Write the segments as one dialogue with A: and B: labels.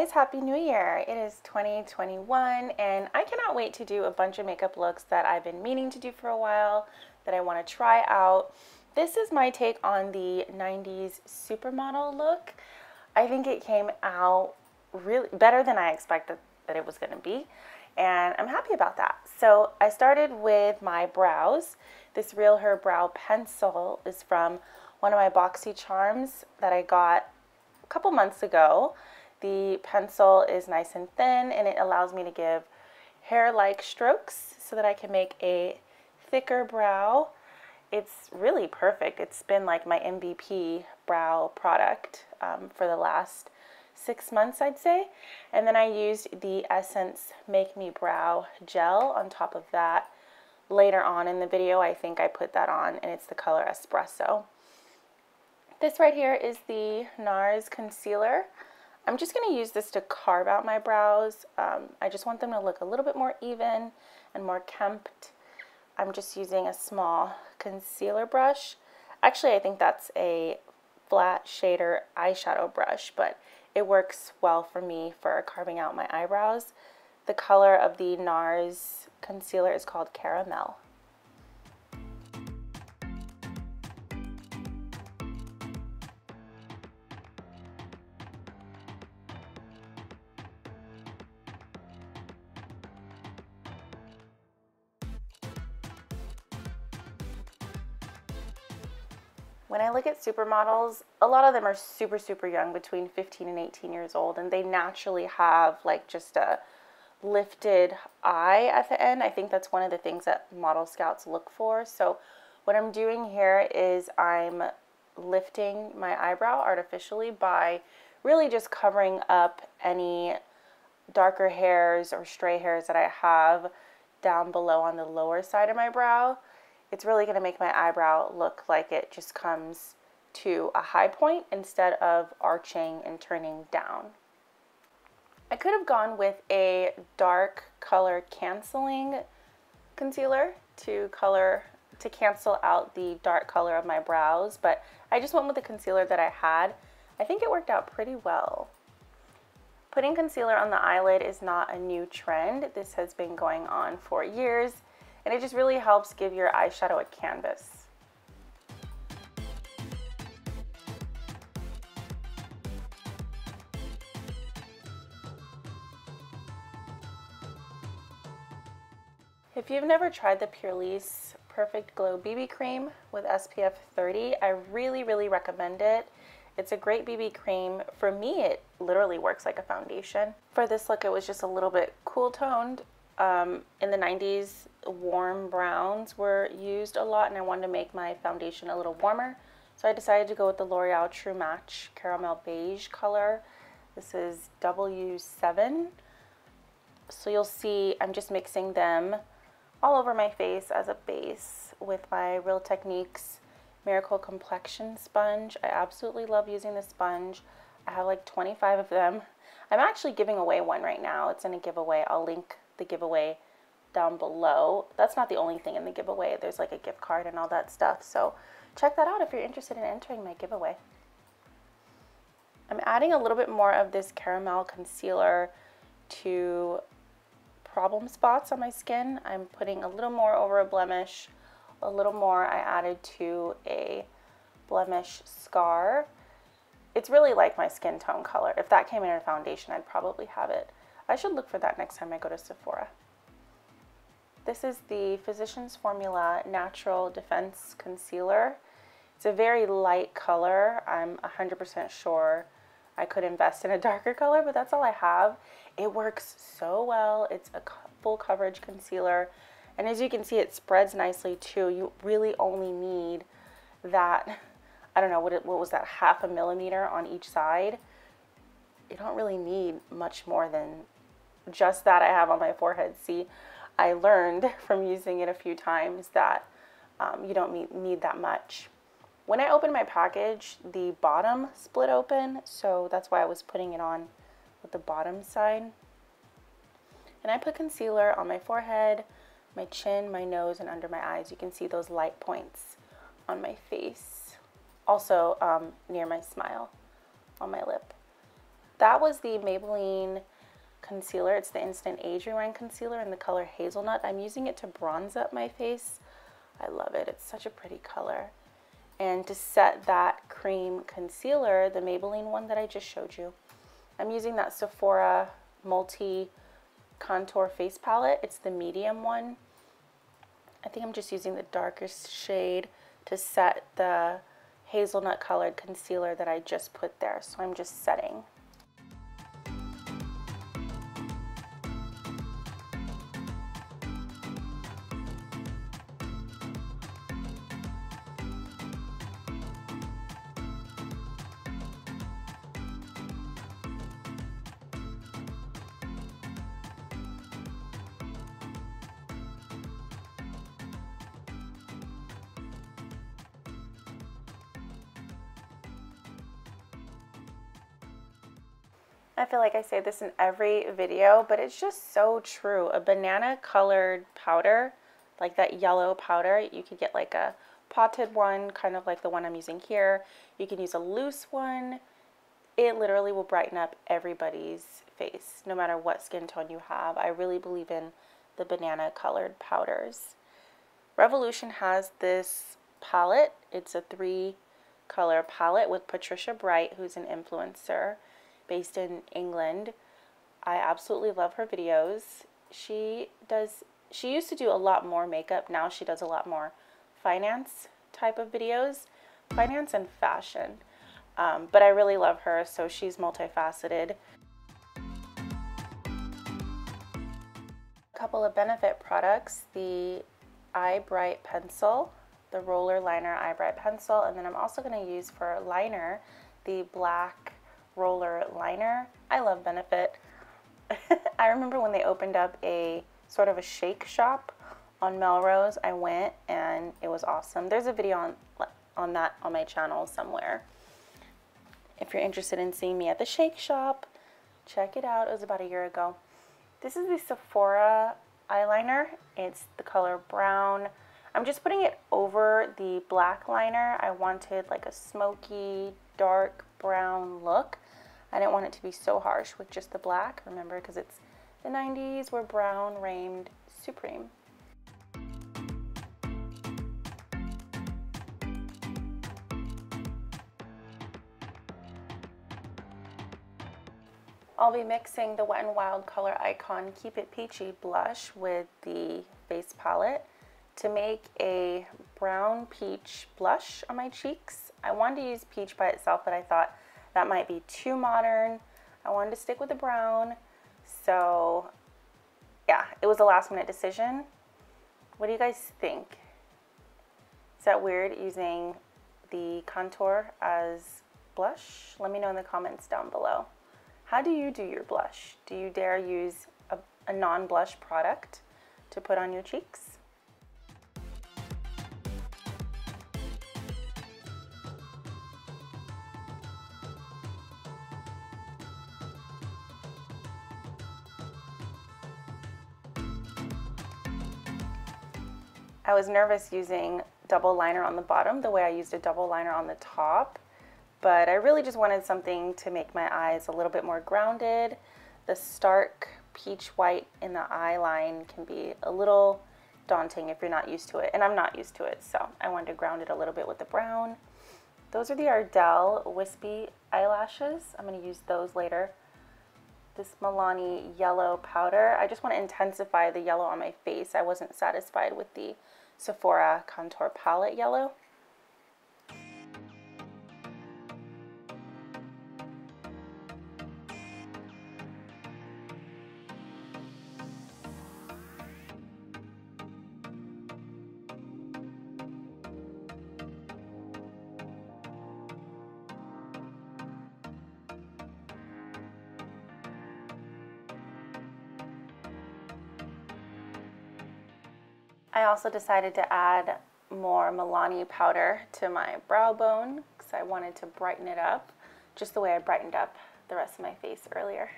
A: guys, Happy New Year. It is 2021 and I cannot wait to do a bunch of makeup looks that I've been meaning to do for a while that I want to try out. This is my take on the 90s supermodel look. I think it came out really better than I expected that it was going to be, and I'm happy about that. So I started with my brows. This Real Her Brow Pencil is from one of my Boxy Charms that I got a couple months ago. The pencil is nice and thin and it allows me to give hair-like strokes so that I can make a thicker brow. It's really perfect. It's been like my MVP brow product for the last 6 months, I'd say. And then I used the Essence Make Me Brow Gel on top of that. Later on in the video, I think I put that on, and it's the color Espresso. This right here is the NARS Concealer. I'm just going to use this to carve out my brows. I just want them to look a little bit more even and more kempt. I'm just using a small concealer brush. Actually, I think that's a flat shader eyeshadow brush, but it works well for me for carving out my eyebrows. The color of the NARS concealer is called Caramel. When I look at supermodels, a lot of them are super young, between 15 and 18 years old, and they naturally have like just a lifted eye at the end. I think that's one of the things that model scouts look for. So what I'm doing here is I'm lifting my eyebrow artificially by really just covering up any darker hairs or stray hairs that I have down below on the lower side of my brow. It's really going to make my eyebrow look like it just comes to a high point instead of arching and turning down. I could have gone with a dark color canceling concealer to cancel out the dark color of my brows, but I just went with the concealer that I had. I think it worked out pretty well. Putting concealer on the eyelid is not a new trend. This has been going on for years, and it just really helps give your eyeshadow a canvas. If you've never tried the Purlisse Perfect Glow BB Cream with SPF 30, I really recommend it. It's a great BB cream. For me, it literally works like a foundation. For this look, it was just a little bit cool toned. In the 90s, warm browns were used a lot, and I wanted to make my foundation a little warmer. So I decided to go with the L'Oreal True Match Caramel Beige color. This is W7. So you'll see I'm just mixing them all over my face as a base with my Real Techniques Miracle Complexion Sponge. I absolutely love using this sponge. I have like 25 of them. I'm actually giving away one right now. It's in a giveaway. I'll link the giveaway down below. That's not the only thing in the giveaway. There's like a gift card and all that stuff. So check that out if you're interested in entering my giveaway. I'm adding a little bit more of this caramel concealer to problem spots on my skin. I'm putting a little more over a blemish, a little more I added to a blemish scar. It's really like my skin tone color. If that came in a foundation, I'd probably have it. I should look for that next time I go to Sephora. This is the Physicians Formula Natural Defense Concealer. It's a very light color. I'm 100% sure I could invest in a darker color, but that's all I have. It works so well. It's a full coverage concealer. And as you can see, it spreads nicely too. You really only need that, I don't know, what was that, 1/2 millimeter on each side. You don't really need much more than just that I have on my forehead. See, I learned from using it a few times that you don't need that much. When I opened my package, the bottom split open, so that's why I was putting it on with the bottom side. And I put concealer on my forehead, my chin, my nose, and under my eyes. You can see those light points on my face. Also near my smile, on my lip. that was the Maybelline concealer. It's the Instant Age Rewind concealer in the color Hazelnut. I'm using it to bronze up my face. I love it. It's such a pretty color. And to set that cream concealer, the Maybelline one that I just showed you, I'm using that Sephora Multi Contour Face Palette. It's the medium one. I think I'm just using the darkest shade to set the hazelnut colored concealer that I just put there. So I'm just setting. I feel like I say this in every video, but it's just so true. A banana colored powder, like that yellow powder, you could get like a potted one, kind of like the one I'm using here. You can use a loose one. It literally will brighten up everybody's face, no matter what skin tone you have. I really believe in the banana colored powders. Revolution has this palette. It's a 3-color palette with Patricia Bright, who's an influencer based in England. I absolutely love her videos. She used to do a lot more makeup. Now she does a lot more finance type of videos, finance and fashion. But I really love her, so she's multifaceted. A couple of Benefit products, the Eye Bright Pencil, the Roller Liner Eye Bright Pencil, and then I'm also going to use for liner the black roller liner. I love Benefit. I remember when they opened up a sort of a shake shop on Melrose. I went and it was awesome. There's a video on that on my channel somewhere. If you're interested in seeing me at the shake shop, check it out. It was about a year ago. This is the Sephora eyeliner. It's the color brown. I'm just putting it over the black liner. I wanted like a smoky, dark brown look. I didn't want it to be so harsh with just the black, remember, because it's the 90s where brown reigned supreme. I'll be mixing the Wet n Wild Color Icon Keep It Peachy blush with the face palette to make a brown peach blush on my cheeks. I wanted to use peach by itself, but I thought that might be too modern. I wanted to stick with the brown. So yeah, it was a last minute decision. What do you guys think? Is that weird using the contour as blush? Let me know in the comments down below. How do you do your blush? Do you dare use a non-blush product to put on your cheeks? I was nervous using double liner on the bottom the way I used a double liner on the top, but I really just wanted something to make my eyes a little bit more grounded. The stark peach white in the eye line can be a little daunting if you're not used to it, and I'm not used to it, so I wanted to ground it a little bit with the brown. Those are the Ardell Wispy eyelashes. I'm going to use those later. This Milani yellow powder. I just want to intensify the yellow on my face. I wasn't satisfied with the Sephora Contour Palette yellow. I also decided to add more Milani powder to my brow bone because I wanted to brighten it up just the way I brightened up the rest of my face earlier.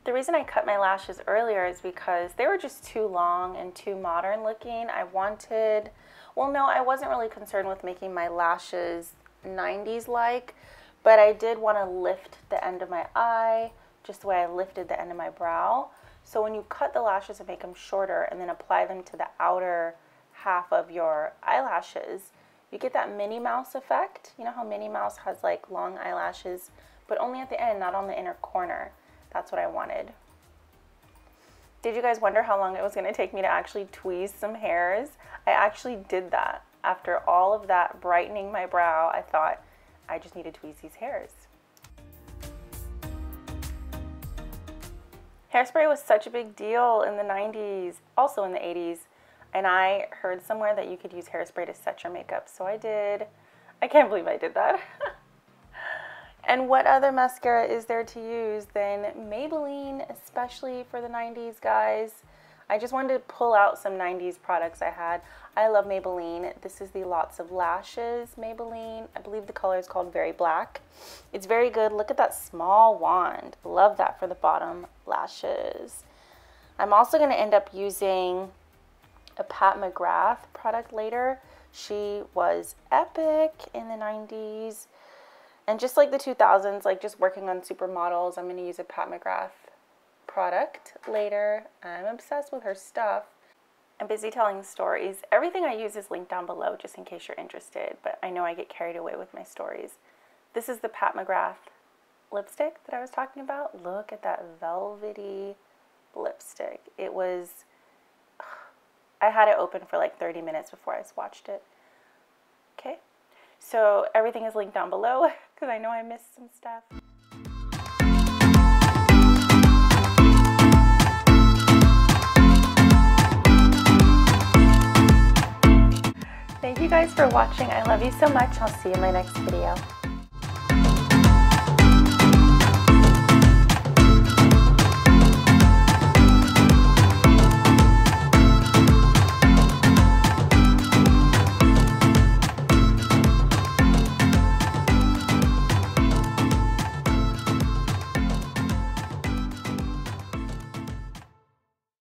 A: The reason I cut my lashes earlier is because they were just too long and too modern looking. I wanted, well, no, I wasn't really concerned with making my lashes 90s like, but I did want to lift the end of my eye just the way I lifted the end of my brow. So when you cut the lashes and make them shorter and then apply them to the outer half of your eyelashes, you get that Minnie Mouse effect. You know how Minnie Mouse has like long eyelashes, but only at the end, not on the inner corner. That's what I wanted. Did you guys wonder how long it was going to take me to actually tweeze some hairs? I actually did that. After all of that brightening my brow, I thought I just need to tweeze these hairs. Hairspray was such a big deal in the 90s, also in the 80s, and I heard somewhere that you could use hairspray to set your makeup, so I did. I can't believe I did that. And what other mascara is there to use than Maybelline, especially for the 90s, guys? I just wanted to pull out some 90s products I had. I love Maybelline. This is the Lots of Lashes Maybelline. I believe the color is called Very Black. It's very good. Look at that small wand. Love that for the bottom lashes. I'm also going to end up using a Pat McGrath product later. She was epic in the 90s. And just like the 2000s, like just working on supermodels, I'm going to use a Pat McGrath product later. I'm obsessed with her stuff. I'm busy telling stories. Everything I use is linked down below just in case you're interested, but I know I get carried away with my stories. This is the Pat McGrath lipstick that I was talking about. Look at that velvety lipstick. It was, I had it open for like 30 minutes before I swatched it. Okay. So everything is linked down below because I know I missed some stuff. Thank you guys for watching. I love you so much. I'll see you in my next video.